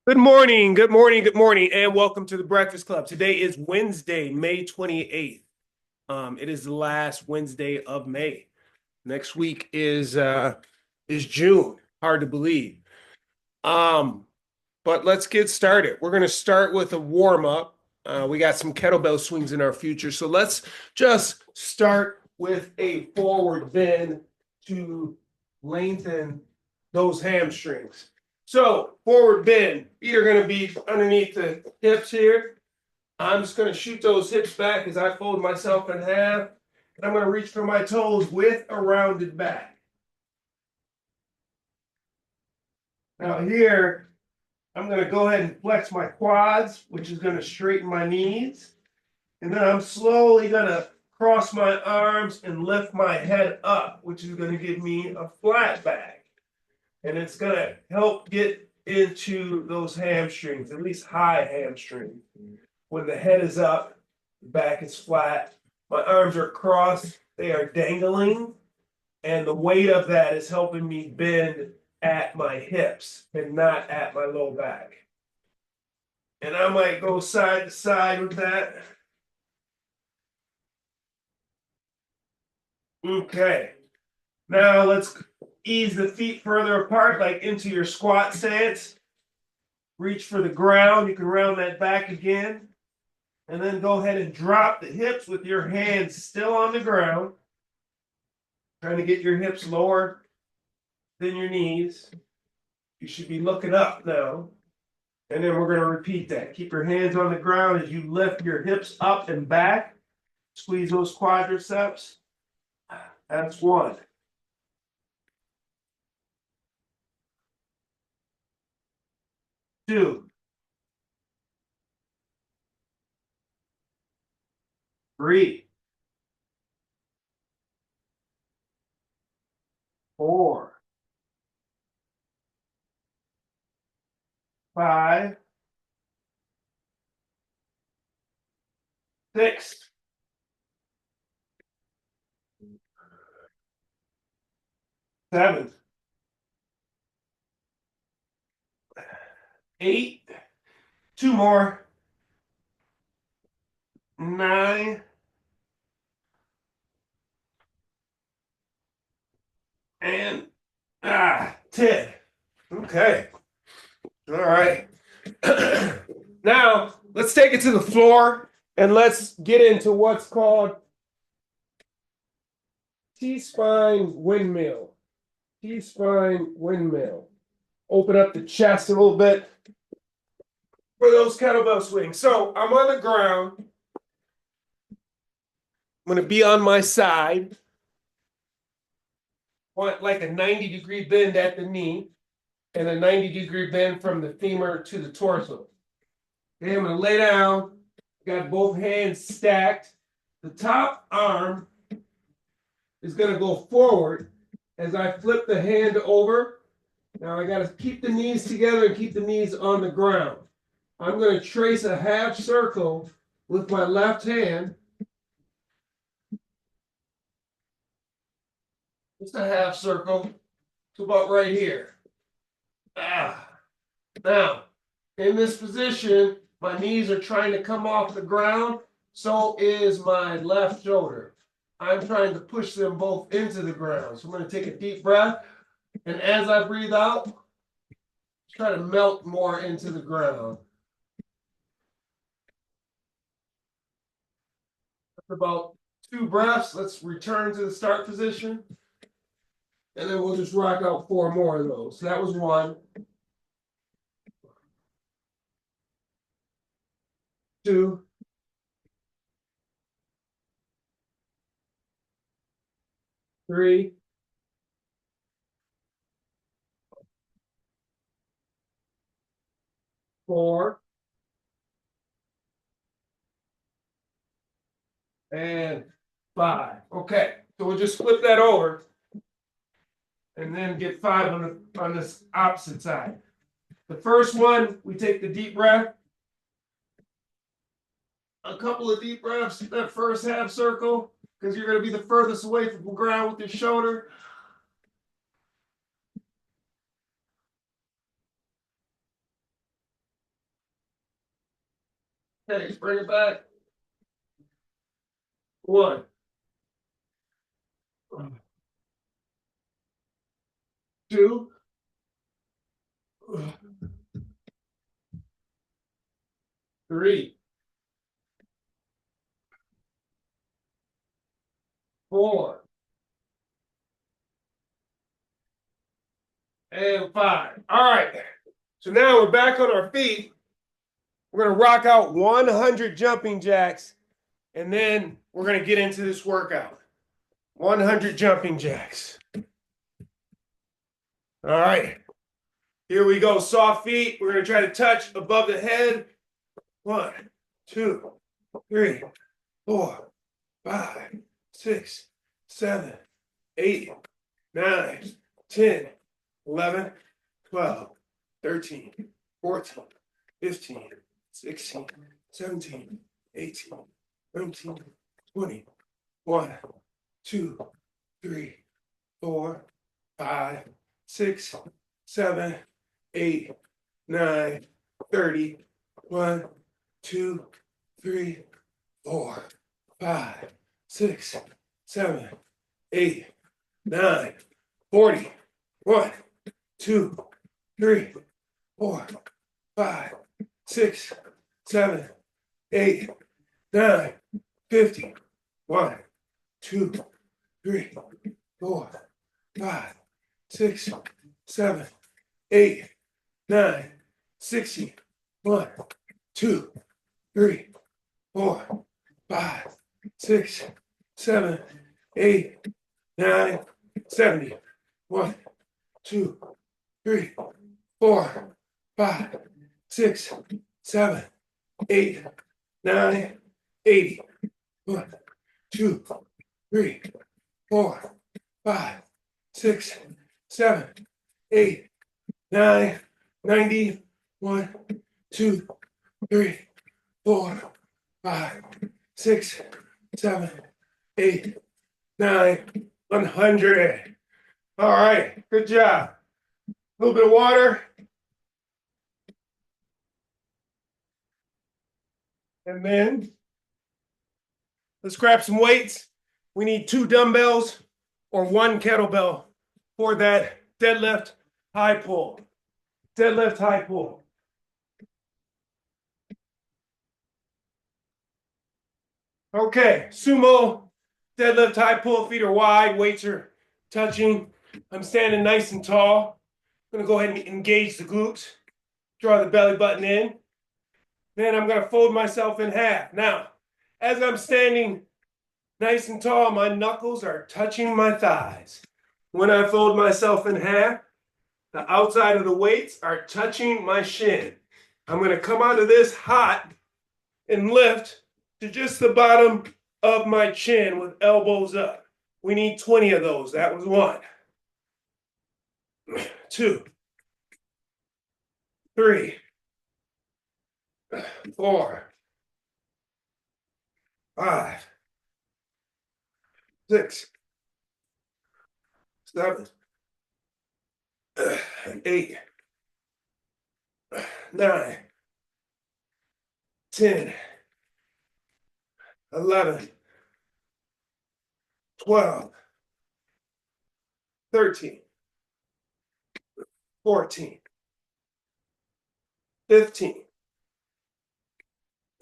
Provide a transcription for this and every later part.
Good morning, good morning, good morning, and welcome to the Breakfast Club. Today is Wednesday, May 28th. It is the last Wednesday of May. Next week is June. Hard to believe. Um, but let's get started. We're gonna start with a warm-up. We got some kettlebell swings in our future. So let's just start with a forward bend to lengthen those hamstrings. So forward bend, feet are going to be underneath the hips here. I'm just going to shoot those hips back as I fold myself in half. And I'm going to reach for my toes with a rounded back. Now here, I'm going to go ahead and flex my quads, which is going to straighten my knees. And then I'm slowly going to cross my arms and lift my head up, which is going to give me a flat back. And it's going to help get into those hamstrings, at least high hamstrings. When the head is up, the back is flat, my arms are crossed, they are dangling, and the weight of that is helping me bend at my hips and not at my low back. And I might go side to side with that. Okay. Now let's ease the feet further apart, like into your squat stance. Reach for the ground. You can round that back again. And then go ahead and drop the hips with your hands still on the ground. Trying to get your hips lower than your knees. You should be looking up now. And then we're going to repeat that. Keep your hands on the ground as you lift your hips up and back. Squeeze those quadriceps. That's one. Two. Three. Four. Five. Six. Seven. Eight. Two more. Nine. And 10. Okay. All right. Now, let's take it to the floor and let's get into what's called T-spine windmill. T-spine windmill. Open up the chest a little bit for those kettlebell swings. So I'm on the ground. I'm going to be on my side. Want like a 90-degree bend at the knee and a 90-degree bend from the femur to the torso. Okay, I'm going to lay down. Got both hands stacked. The top arm is going to go forward as I flip the hand over. Now I got to keep the knees together and keep the knees on the ground. I'm going to trace a half circle with my left hand. Just a half circle to about right here. Now, in this position, my knees are trying to come off the ground. So is my left shoulder. I'm trying to push them both into the ground. So I'm going to take a deep breath. And as I breathe out, try to melt more into the ground. After about 2 breaths, let's return to the start position. And then we'll just rock out 4 more of those. So that was 1. 2. 3. 4. And 5. Okay, so we'll just flip that over and then get 5 on this opposite side. The first one, we take the deep breath. A couple of deep breaths, that first half circle, because you're going to be the furthest away from the ground with your shoulder. Okay, bring it back. 1, 2, 3, 4, and 5. All right. So now we're back on our feet. We're going to rock out 100 jumping jacks, and then we're going to get into this workout. 100 jumping jacks. All right. Here we go. Soft feet. We're going to try to touch above the head. 1, 2, 3, 4, 5, 6, 7, 8, 9, 10, 11, 12, 13, 14, 15, 16, 17, 18, 19, 20, 1, 2, 3, 4, 5, 6, 7, 8, 9, 30, 1, 2, 3, 4, 5, 6, 7, 8, 9, 40, 1, 2, 3, 4, 5, 6, 7, 8, 9, 50, 1, 2, 3, 4, 5, 6, 7, 8, 9, 60, 1, 2, 3, 4, 5, 6, 7, 8, 9, 70, 1, 2, 3, 4, 5, 6, 7, 8, 9, 80, 1, 2, 3, 4, 5, 6, 7, 8, 9, 90, 1, 2, 3, 4, 5, 6, 7, 8, 9, 100. All right, good job. A little bit of water. And then let's grab some weights. We need 2 dumbbells or 1 kettlebell for that deadlift high pull. Deadlift high pull. Okay, sumo, deadlift high pull, feet are wide, weights are touching. I'm standing nice and tall. I'm gonna go ahead and engage the glutes, draw the belly button in. Then I'm gonna fold myself in half. Now, as I'm standing nice and tall, my knuckles are touching my thighs. When I fold myself in half, the outside of the weights are touching my shin. I'm gonna come out of this hot and lift to just the bottom of my chin with elbows up. We need 20 of those. That was 1, 2, 3, 4, 5, 6, 7, 8, 9, 10, 11, 12, 13, 14, 15,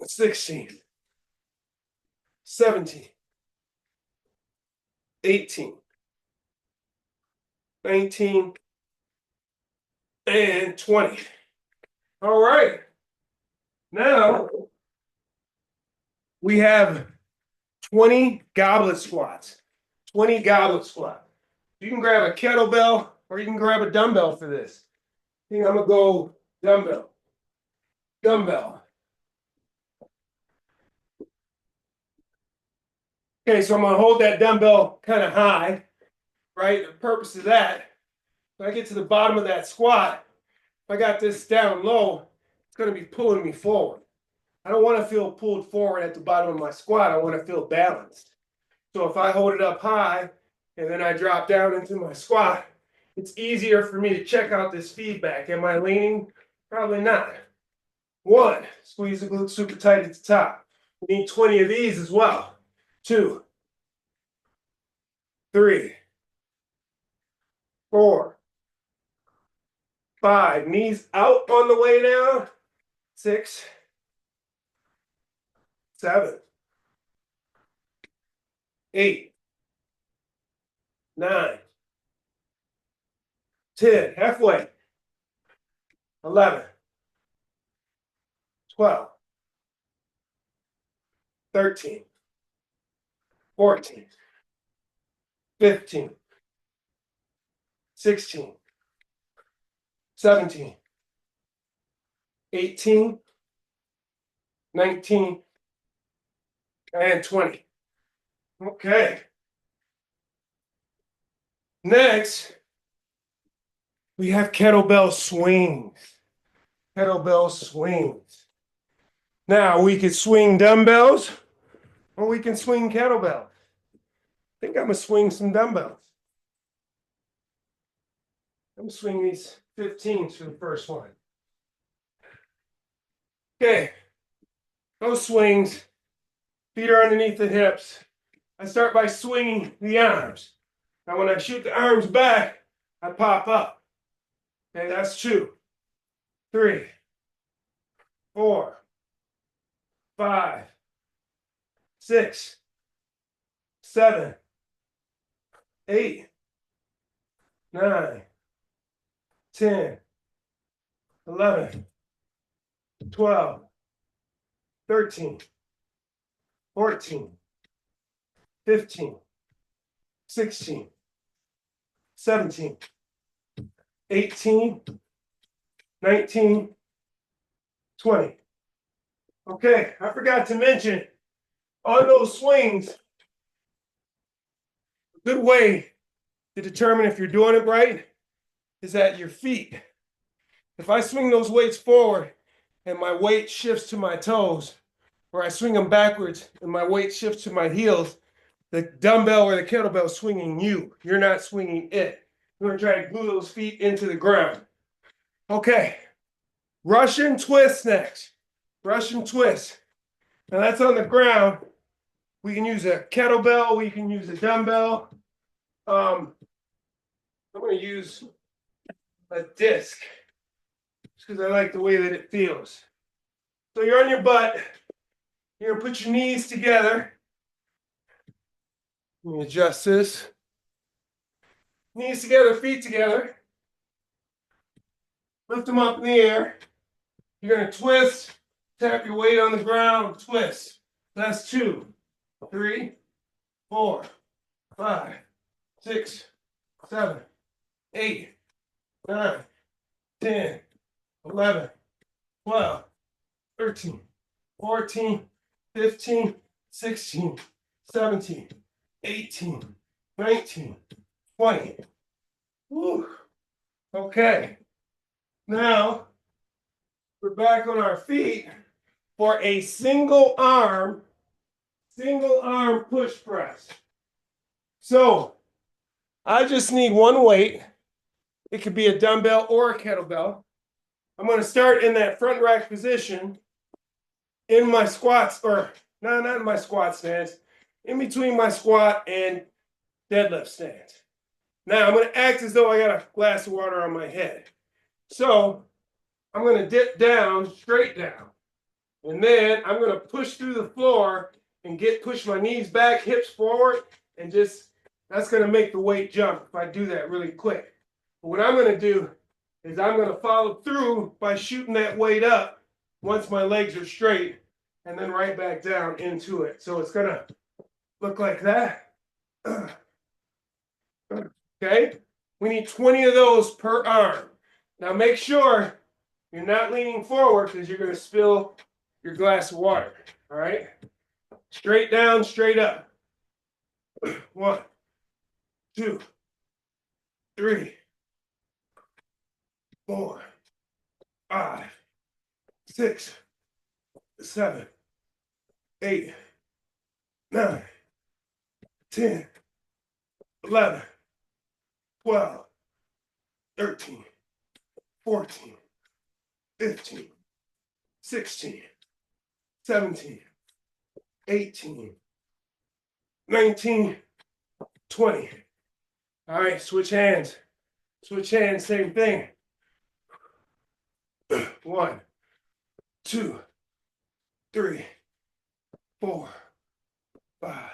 16, 17, 18, 19, and 20. All right. Now we have 20 goblet squats. 20 goblet squats. You can grab a kettlebell or you can grab a dumbbell for this. I think I'm going to go dumbbell. Dumbbell. Okay, so I'm going to hold that dumbbell kind of high, right? The purpose of that, when I get to the bottom of that squat, if I got this down low, it's going to be pulling me forward. I don't want to feel pulled forward at the bottom of my squat. I want to feel balanced. So if I hold it up high and then I drop down into my squat, it's easier for me to check out this feedback. Am I leaning? Probably not. 1. Squeeze the glutes super tight at the top. We need 20 of these as well. 2, 3, 4, 5. Knees out on the way down. 6, 7, 8, 9, 10. Halfway. 11, 12, 13, 14, 15, 16, 17, 18, 19, and 20. Okay. Next, we have kettlebell swings. Kettlebell swings. Now, we could swing dumbbells or we can swing kettlebells. I think I'm going to swing some dumbbells. I'm going to swing these 15s for the first one. Okay. Those swings, feet are underneath the hips. I start by swinging the arms. Now, when I shoot the arms back, I pop up. Okay, that's 2, 3, 4, 5, 6, 7, 8, 9, 10, 11, 12, 13, 14, 15, 16, 17, 18, 19, 20. Okay, I forgot to mention, on those swings, a good way to determine if you're doing it right is at your feet. If I swing those weights forward and my weight shifts to my toes, or I swing them backwards and my weight shifts to my heels, the dumbbell or the kettlebell is swinging you. You're not swinging it. You're going to try to glue those feet into the ground. Okay. Russian twist next. Russian twist. Now that's on the ground. We can use a kettlebell. We can use a dumbbell. I'm going to use a disc just because I like the way that it feels. So you're on your butt. You're going to put your knees together. Let me adjust this. Knees together, feet together. Lift them up in the air. You're going to twist. Tap your weight on the ground. Twist. That's 2, 3, 4, 5, 6, 7, 8, 9, 10, 11, 12, 13, 14, 15, 16, 17, 18, 19, 20. Woo. Okay. Now, we're back on our feet for a single arm push press. So, I just need one weight. It could be a dumbbell or a kettlebell. I'm going to start in that front rack position in my squats, or no, not in my squat stance, in between my squat and deadlift stance. Now I'm going to act as though I got a glass of water on my head. So I'm going to dip down, straight down. And then I'm going to push through the floor and push my knees back, hips forward, and that's going to make the weight jump if I do that really quick. But what I'm going to do is I'm going to follow through by shooting that weight up once my legs are straight, and then right back down into it. So it's going to look like that. Okay? We need 20 of those per arm. Now make sure you're not leaning forward because you're going to spill your glass of water. All right? Straight down, straight up. 1, 2, 3, 4, 5, 6, 7, 8, 9, 10, 11, 12, 13, 14, 15, 16, 17, 18, 19, 20. All right, switch hands. Switch hands, same thing. 1, 2, 3, 4, 5,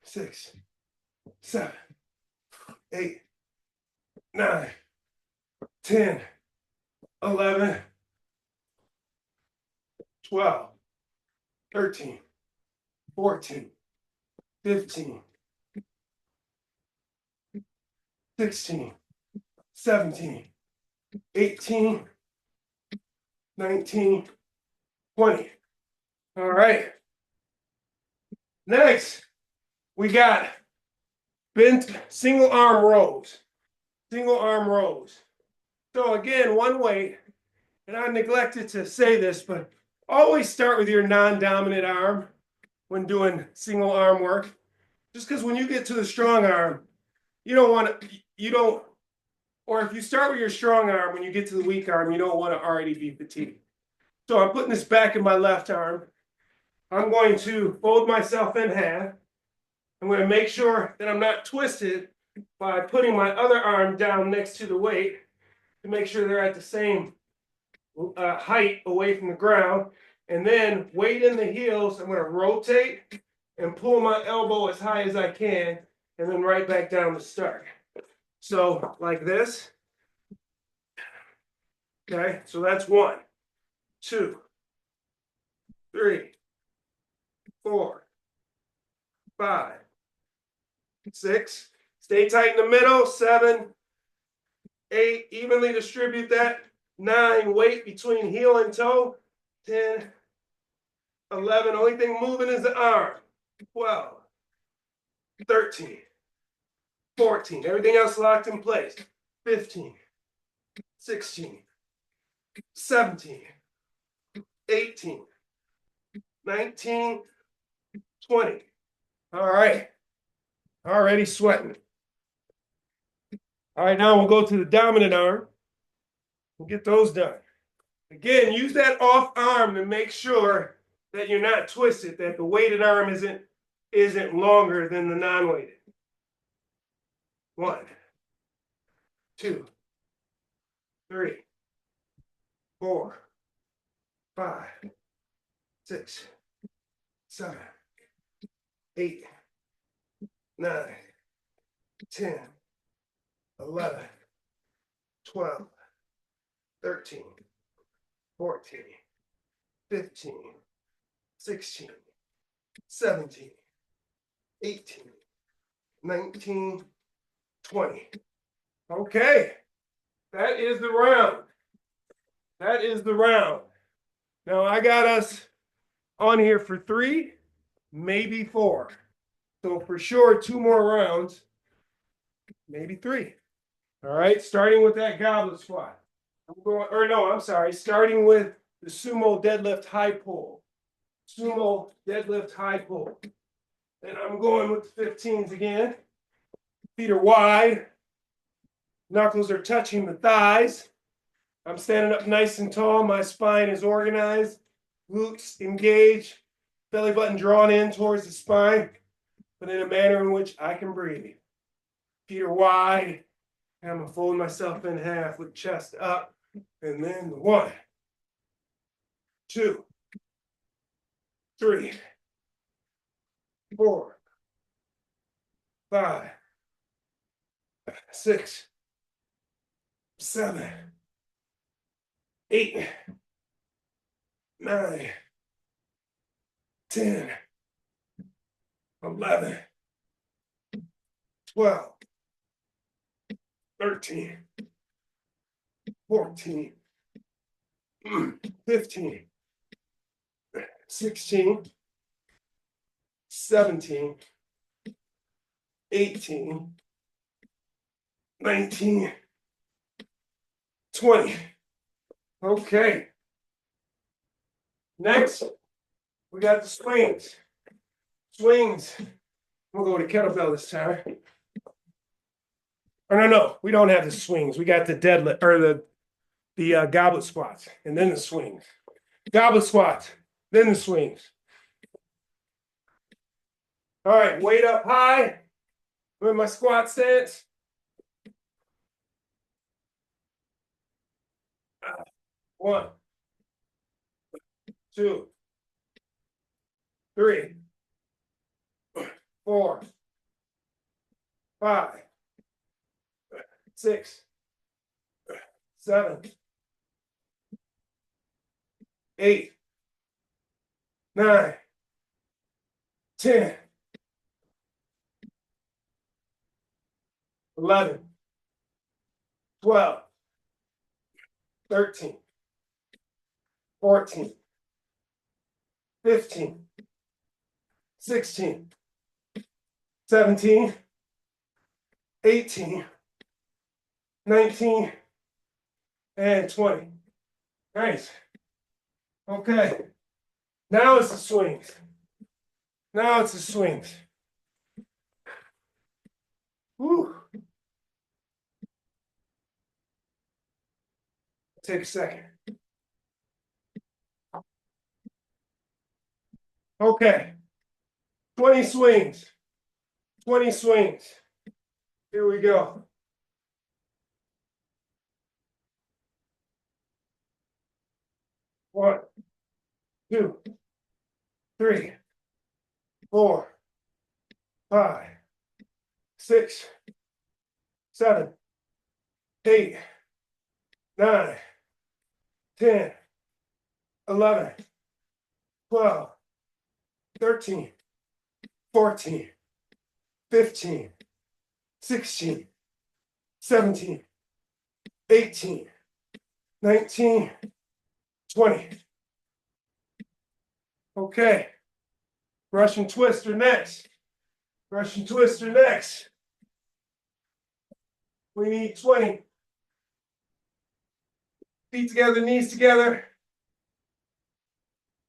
6, 7, 8, 9, 10, 11, 12, 13, 14, 15, 16, 17, 18, 19, 20. All right. Next, we got bent single arm rows. Single arm rows. So again, one way, and I neglected to say this, but always start with your non-dominant arm when doing single arm work. Just because when you get to the strong arm, you don't want to, you don't, or if you start with your strong arm, when you get to the weak arm, you don't want to already be fatigued. So I'm putting this back in my left arm. I'm going to fold myself in half. I'm going to make sure that I'm not twisted by putting my other arm down next to the weight to make sure they're at the same height away from the ground. And then weight in the heels, I'm going to rotate and pull my elbow as high as I can, and then right back down to start. So like this. Okay, so that's 1, 2, 3, 4, 5, 6. Stay tight in the middle. 7, 8. Evenly distribute that. 9. Weight between heel and toe. 10, 11. Only thing moving is the arm. 12, 13, 14. Everything else locked in place. 15, 16, 17, 18, 19, 20. All right. Already sweating. All right, now we'll go to the dominant arm. We'll get those done. Again, use that off arm to make sure that you're not twisted, that the weighted arm isn't longer than the non-weighted. 1, 2, 3, 4, 5, 6, 7, 8, 9, 10, 11, 12, 13, 14, 15, 16, 17, 18, 19, 20. Okay, that is the round. That is the round. Now I got us on here for 3, maybe 4. So for sure, 2 more rounds, maybe 3. All right, starting with that goblet squat. Starting with the sumo deadlift high pull. Sumo deadlift high pull. And I'm going with the 15s again. Feet are wide. Knuckles are touching the thighs. I'm standing up nice and tall. My spine is organized. Glutes engaged. Belly button drawn in towards the spine, but in a manner in which I can breathe. Feet are wide. And I'm going to fold myself in half with chest up. And then 1, 2, 3, 4, 5, 6, 7, 8, 9, 10, 11, 12, 13, 14, 15, 16, 17, 18, 19, 20. Okay. Next, we got the swings. Swings. We'll go to kettlebell this time. Or no, we don't have the swings. We got the deadlift or the goblet squats and then the swings. Goblet squats, then the swings. All right, weight up high with my squat stance. One, two, three, 4, 5, 6, 7, 8, 9, 10, 11, 12, 13, 14, 15, 16, 17, 18, 19, and 20. Nice. Okay. Now it's the swings. Now it's the swings. Woo. Take a second. Okay. 20 swings. 20 swings. Here we go. 1, 2, 3, 4, 5, 6, 7, 8, 9, 10, 11, 12, 13, 14, 15, 16, 17, 18, 19, 20. Okay. Russian twister next. Russian twister next. We need 20. Feet together, knees together.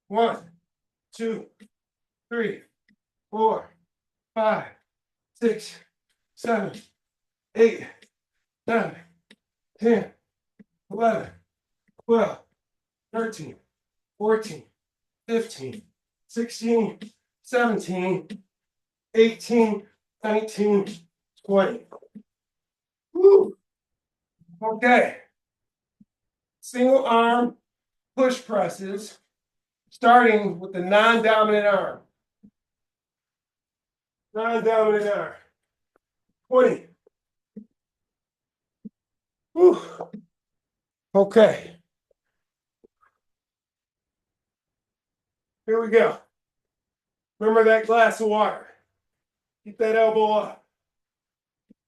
1, 2, 3, 4, 5, 6, 7, 8, 9, 10, 11, 12, 13, 14, 15, 16, 17, 18, 19, 20. Woo. Okay. Single arm push presses, starting with the non-dominant arm. Non-dominant arm. 20. Woo. Okay. Here we go. Remember that glass of water. Keep that elbow up.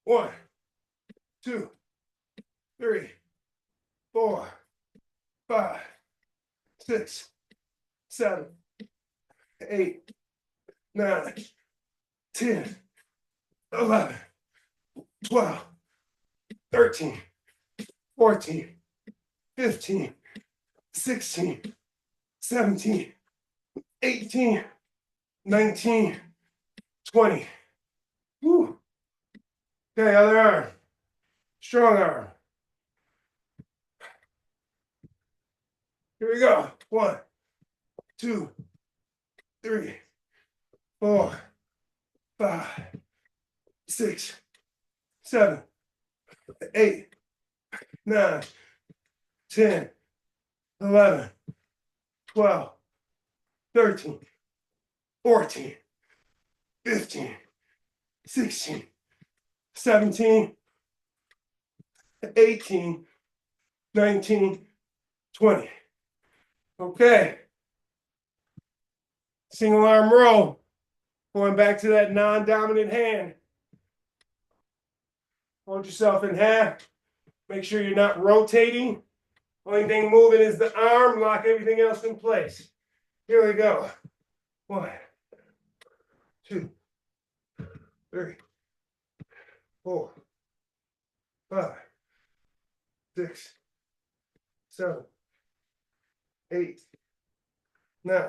1, 2, 3, 4, 5, 6, 7, 8, 9, 10, 11, 12, 13, 14, 15, 16, 17, 18, 19, 20. Woo. Okay, other arm. Strong arm. Here we go. 1, 2, 3, 4, 5, 6, 7, 8, 9, 10, 11, 12, 13, 14, 15, 16, 17, 18, 19, 20. Okay. Single arm row. Going back to that non-dominant hand. Hold yourself in half. Make sure you're not rotating. Only thing moving is the arm. Lock everything else in place. Here we go. 1, 2, 3, 4, 5, 6, 7, 8, 9,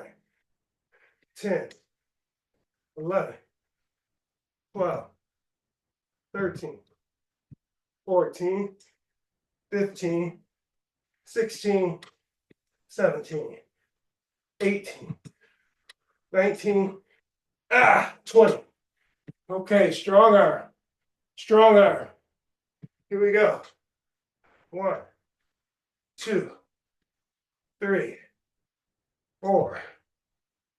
10, 11, 12, 13, 14, 15, 16, 17, 18, 19, 20. Okay, strong arm, strong arm. Here we go. 1, 2, 3, 4,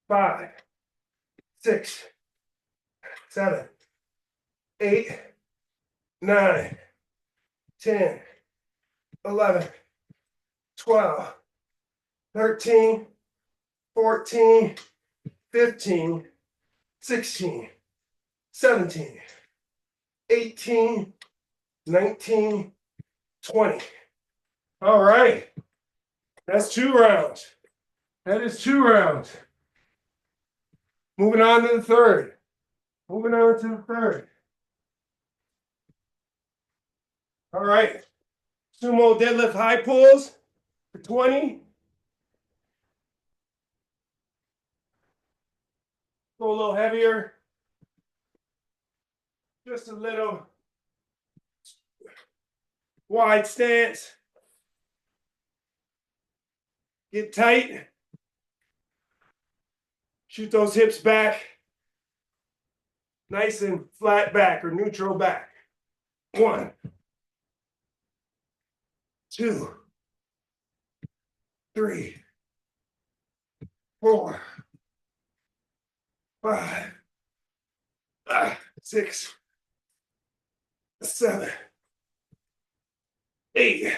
5, 6, 7, 8, 9, 10, 11, 12, 13, 14, 15, 16, 17, 18, 19, 20. All right. That's 2 rounds. That is 2 rounds. Moving on to the third. Moving on to the third. All right. Sumo deadlift high pulls for 20. Go a little heavier. Just a little wide stance. Get tight. Shoot those hips back. Nice and flat back or neutral back. 1, 2, 3, 4, 5, 6, 7, 8,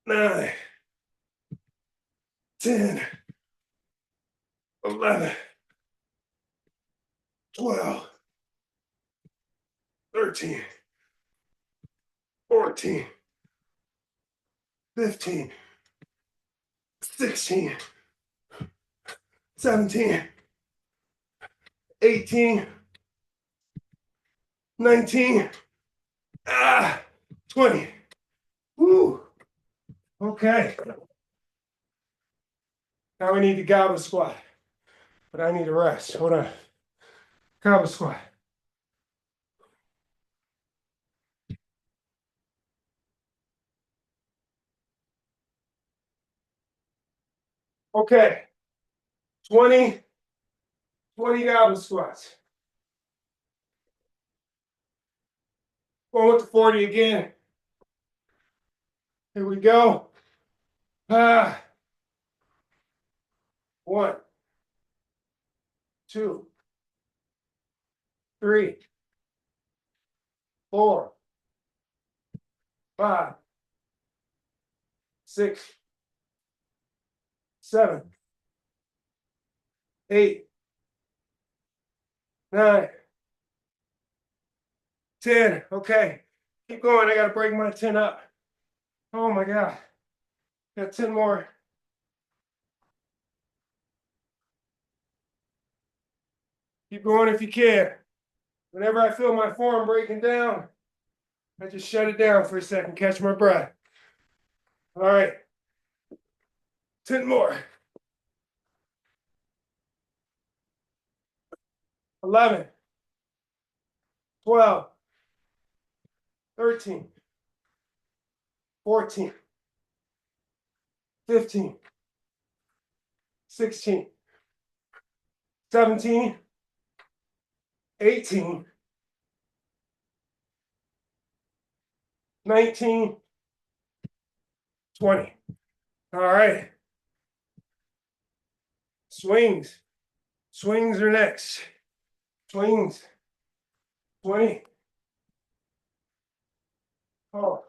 9, 10, 11, 12, 13, 14, 15, 16, 17, 18, 19, 20. Woo. Okay. Now we need the goblet squat, but I need a rest. Hold on. Goblet squat. Okay. 20 goblet squats. Going with the 40 again. Here we go. 1, 2, 3, 4, 5, 6, 7, 8, 9, 10. Okay. Keep going. I got to break my 10 up. Oh my God. Got 10 more. Keep going if you can. Whenever I feel my form breaking down, I just shut it down for a second, catch my breath. All right. 10 more. 11, 12, 13, 14, 15, 16, 17, 18, 19, 20. All right. Swings. Swings are next. Swings. 20. Oh.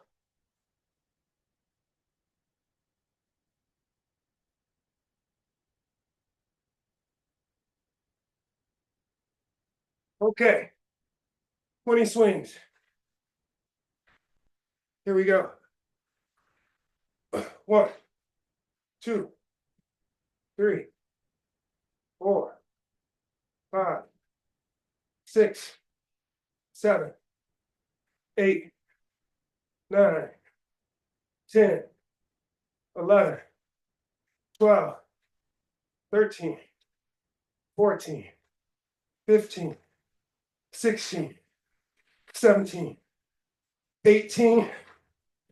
Okay. 20 swings. Here we go. 1, 2, 3, 4, 5, 6, 7, 8, 9, 10, 11, 12, 13, 14, 15, 16, 17, 18,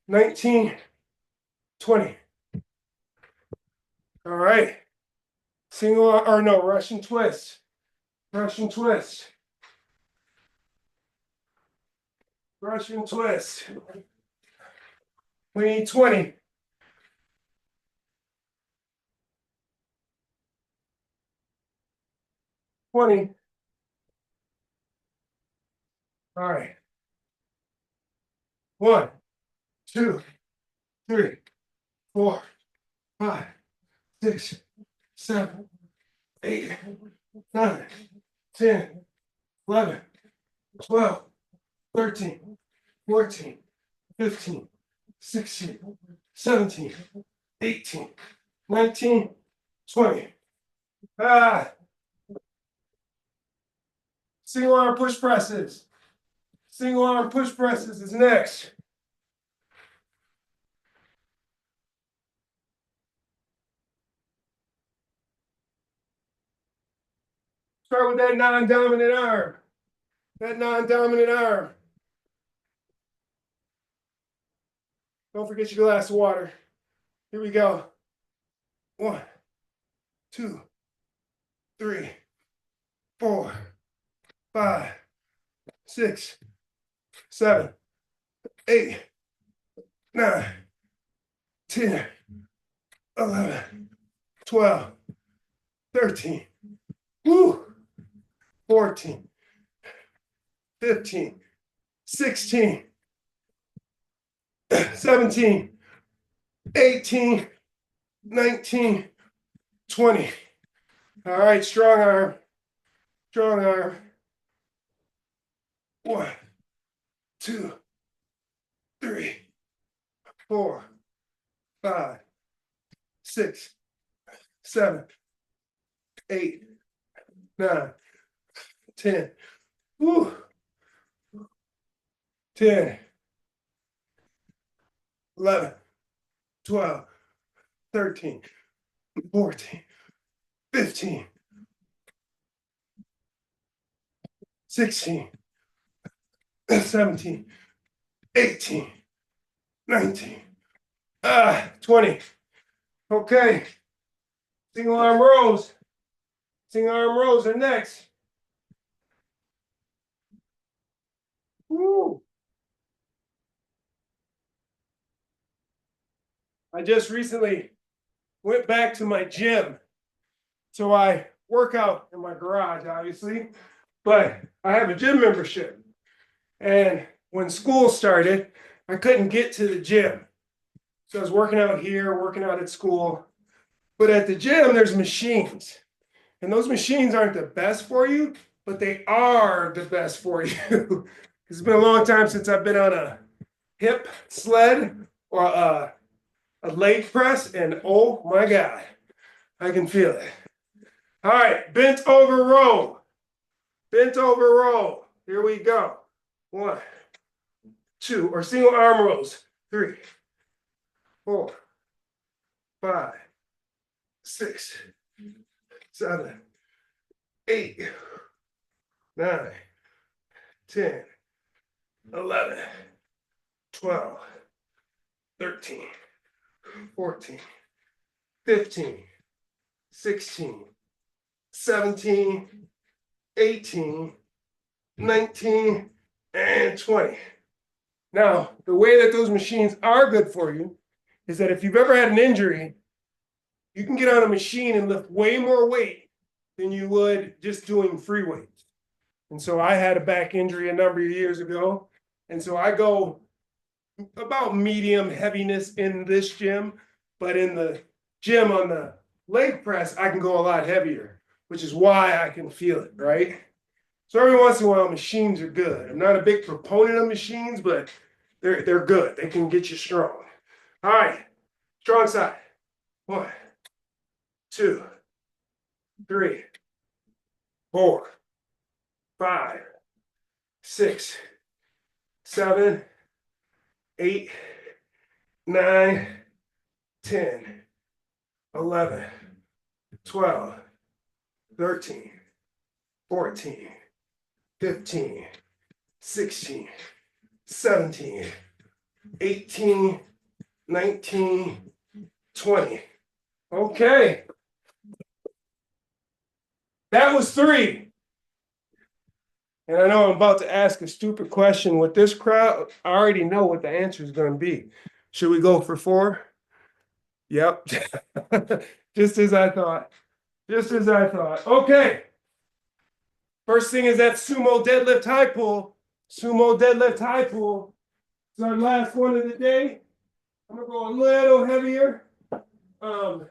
19, 20. All right. Single or no, Russian twist. Russian twist. Russian twist. We need 20. 20. All right. 1, 2, 3, 4, 5, 6, 7, 8, 9, 10, 11, 12, 13, 14, 15, 16, 17, 18, 19, 20. Single arm push presses. Single arm push presses is next. Start with that non-dominant arm. That non-dominant arm. Don't forget your glass of water. Here we go. 1, 2, 3, 4, 5, 6, 7, 8, 9, 10, 11, 12, 13, 14, 15, 16, 17, 18, 19, 20. All right, strong arm. Strong arm. 1, 2, 3, 4, 5, 6, 7, 8, 9, 10. 10, 11, 12, 13, 14, 15, 16, 17, 18, 19, 20. Okay. Single arm rows. Single arm rows are next. Woo. I just recently went back to my gym. So I work out in my garage, obviously, but I have a gym membership. And when school started, I couldn't get to the gym. So I was working out here, working out at school. But at the gym, there's machines. And those machines aren't the best for you, but they are the best for you. It's been a long time since I've been on a hip sled or a leg press, and oh my God, I can feel it. All right, bent over row. Bent over row. Here we go. 1, 2, or single arm rows. 3, 4, 5, 6, 7, 8, 9, 10, 11, 12, 13, 14, 15, 16, 17, 18, 19, and 20. Now, the way that those machines are good for you is that if you've ever had an injury, you can get on a machine and lift way more weight than you would just doing free weights. And so I had a back injury a number of years ago. And so I go about medium heaviness in this gym, but in the gym on the leg press, I can go a lot heavier, which is why I can feel it, right? So every once in a while, machines are good. I'm not a big proponent of machines, but they're good. They can get you strong. All right, strong side. 1, 2, 3, 4, 5, 6, 7, 8, 9, 10, 11, 12, 13, 14, 15, 16, 17, 18, 19, 20. Okay. That was 3. And I know I'm about to ask a stupid question with this crowd. I already know what the answer is going to be. Should we go for 4? Yep. Just as I thought. Just as I thought. Okay. First thing is that sumo deadlift high pull. Sumo deadlift high pull. It's our last one of the day. I'm going to go a little heavier. I'm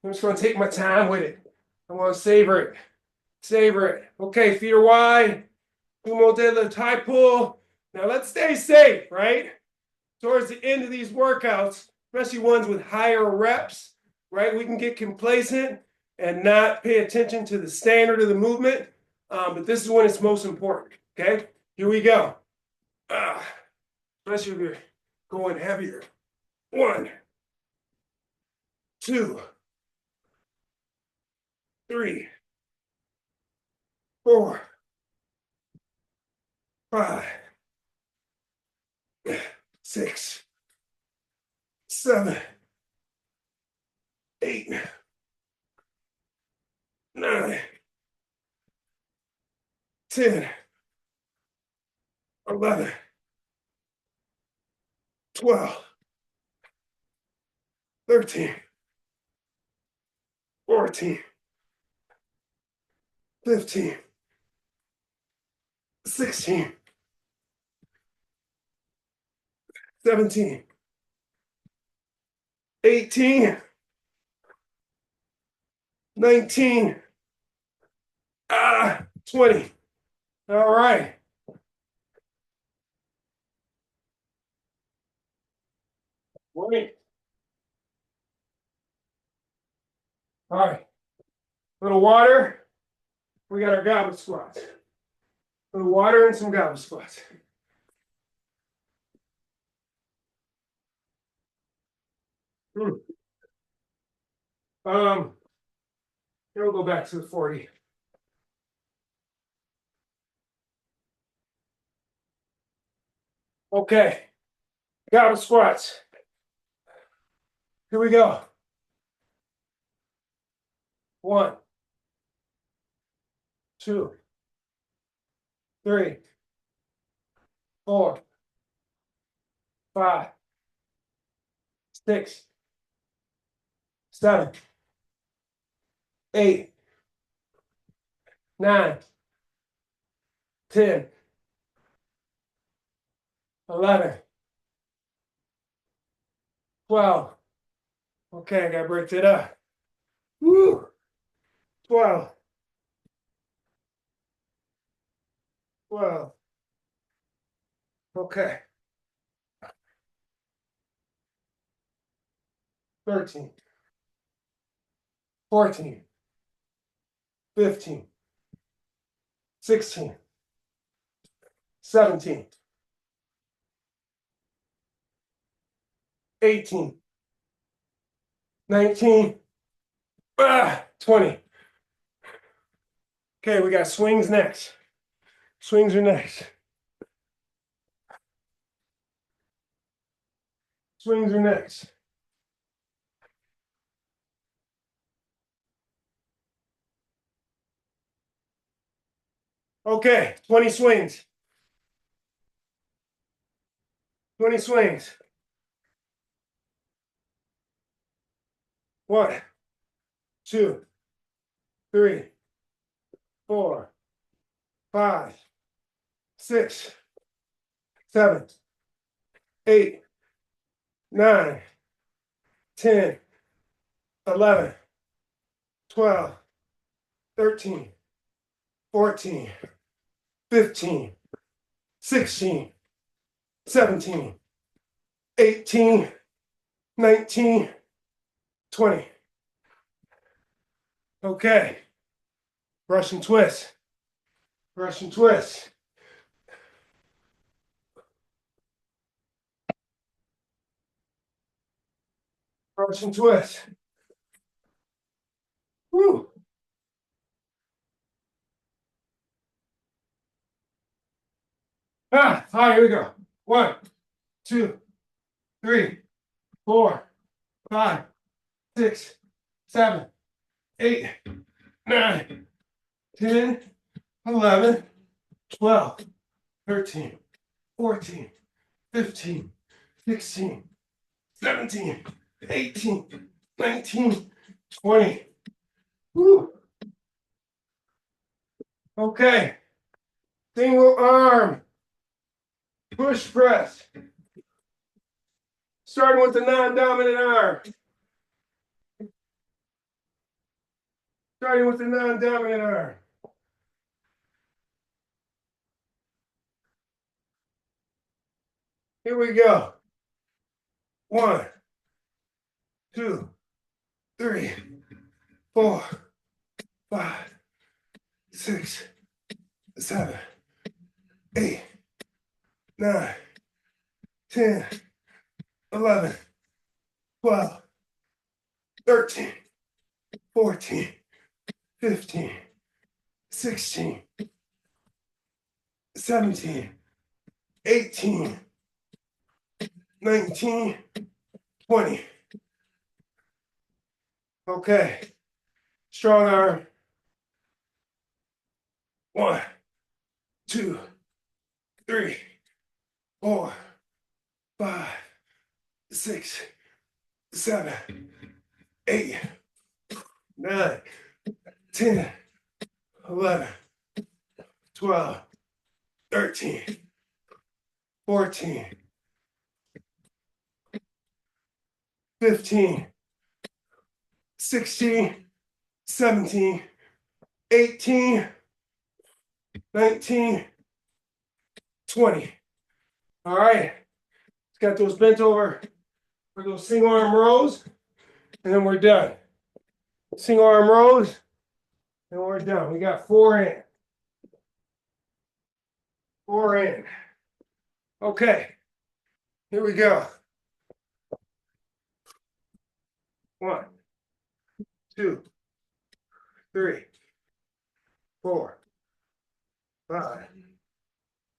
just going to take my time with it. I want to savor it. Savor it. Okay, feet are wide. Sumo deadlift high pull. Now let's stay safe, right? Towards the end of these workouts, especially ones with higher reps, right? We can get complacent and not pay attention to the standard of the movement. But this is when it's most important. Okay, here we go. Especially if you're going heavier. 1, 2, 3, 4, 5, 6, 7, 8, 9, 10, 11, 12, 13, 14, 15, 16, 17, 18, 19, 20. All right. Wait. All right. Little water. We got our goblet squats. Little water and some goblet squats. Hmm. Here we'll go back to the 40. Okay. Goblet squats. Here we go. 1, 2, 3, 4, 5, 6, 7, 8, 9, 10, 11, 12. Okay, I gotta break it up. Woo! 12. 12. Okay. 13, 14, 15, 16, 17, 18, 19, 20. Okay, we got swings next. Swings are next. Swings are next. Okay, 20 swings. 20 swings. 1, 2, 3, 4, 5, 6, 7, 8, 9, 10, 11, 12, 13, 14, 15, 16, 17, 18, 19, 20. Okay. Russian twist. Russian twist. Russian twist. Woo. All right, here we go. 1, 2, 3, 4, 5, 6, 7, 8, 9, 10, 11, 12, 13, 14, 15, 16, 17, 18, 19, 20. Woo. Okay. Single arm push press. Starting with the non-dominant arm. Starting with the non-dominant arm. Here we go. 1, 2, 3, 4, 5, 6, 7, 8, 9, 10, 11, 12, 13, 14, 15, 16, 17, 18, 19, 20. Okay. Strong arm. 1, 2, 3, 4, 5, 6, 7, 8, 9, 10, 11, 12, 13, 14, 15, 16, 17, 18, 19, 20. All right. Let's got those bent over for those single arm rows, and then we're done. Single arm rows, and we're done. We got 4 in. 4 in. Okay. Here we go. 1, 2, 3, 4, 5,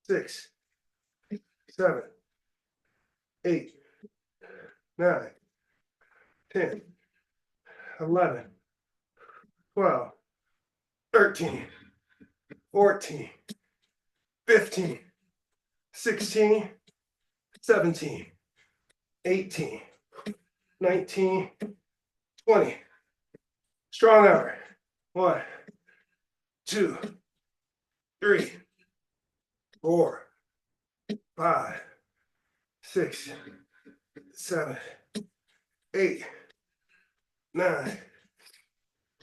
6, 7, 8, 9, 10, 11, 12, 13, 14, 15, 16, 17, 18, 19, 20. Strong arm. 1, 2, 3, 4, 5, 6, 7, 8, 9,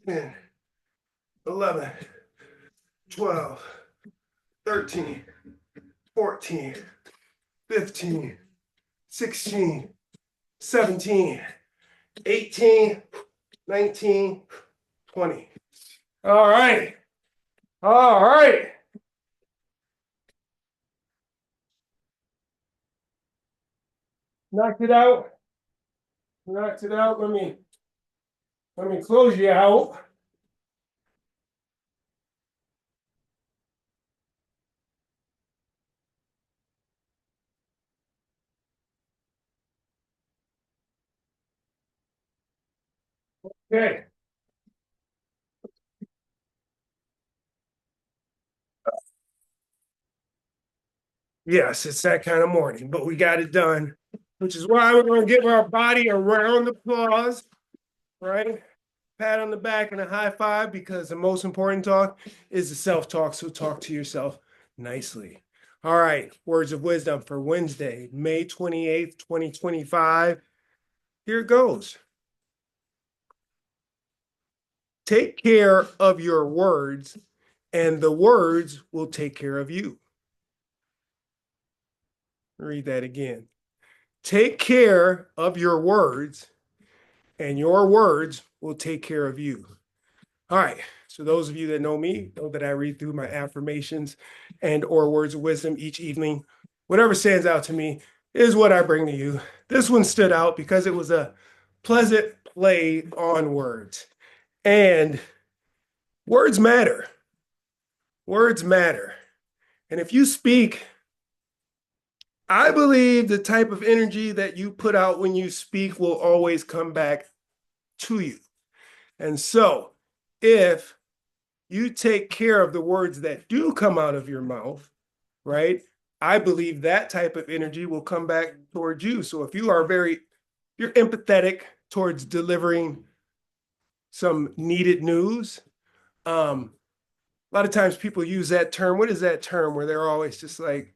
10, 11, 12, 13, 14, 15, 16, 17, 18, 19, 20. All right. All right. Knocked it out. Knocked it out. Let me close you out. Okay. Yes, it's that kind of morning, but we got it done, which is why we're going to give our body a round of applause, right? Pat on the back and a high five, because the most important talk is the self-talk. So talk to yourself nicely. All right. Words of wisdom for Wednesday, May 28th, 2025. Here it goes. Take care of your words, and the words will take care of you. Read that again. Take care of your words, and your words will take care of you. All right. So those of you that know me know that I read through my affirmations and or words of wisdom each evening. Whatever stands out to me is what I bring to you. This one stood out because it was a pleasant play on words. And words matter. Words matter. And if you speak, I believe the type of energy that you put out when you speak will always come back to you. And so if you take care of the words that do come out of your mouth, right? I believe that type of energy will come back towards you. So if you're empathetic towards delivering some needed news. A lot of times people use that term. What is that term where they're always just like,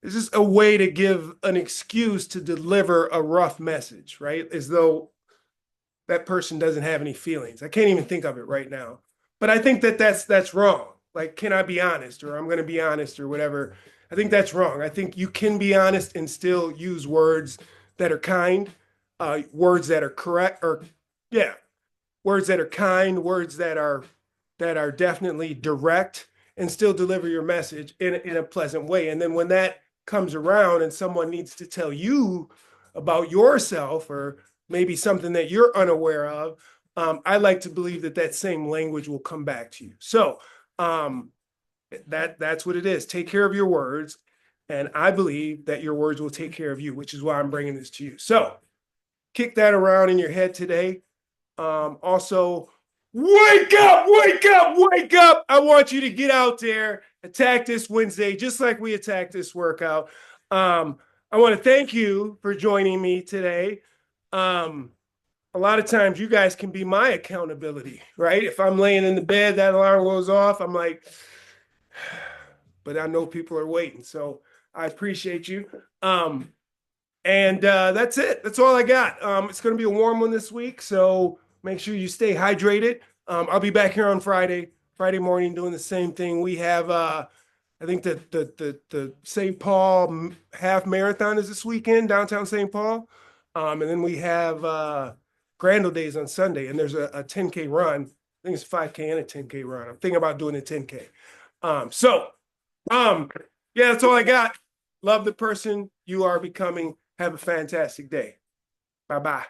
it's just a way to give an excuse to deliver a rough message, right? As though that person doesn't have any feelings. I can't even think of it right now. But I think that that's wrong. Like, can I be honest? Or I'm going to be honest or whatever. I think that's wrong. I think you can be honest and still use words that are kind, words that are correct, or yeah, words that are kind, words that are definitely direct, and still deliver your message in a pleasant way. And then when that comes around and someone needs to tell you about yourself or maybe something that you're unaware of, I like to believe that that same language will come back to you. So that's what it is. Take care of your words. And I believe that your words will take care of you, which is why I'm bringing this to you. So kick that around in your head today. Also, wake up, wake up, wake up. I want you to get out there, attack this Wednesday, just like we attacked this workout. I want to thank you for joining me today. A lot of times you guys can be my accountability, right? If I'm laying in the bed, that alarm goes off, I'm like, but I know people are waiting. So I appreciate you. And that's it. That's all I got. It's going to be a warm one this week, so make sure you stay hydrated. I'll be back here on Friday morning doing the same thing. We have, I think the St. Paul half marathon is this weekend, downtown St. Paul. And then we have Grandel Days on Sunday, and there's a 10K run. I think it's a 5K and a 10K run. I'm thinking about doing a 10K. Yeah, that's all I got. Love the person you are becoming. Have a fantastic day. Bye-bye.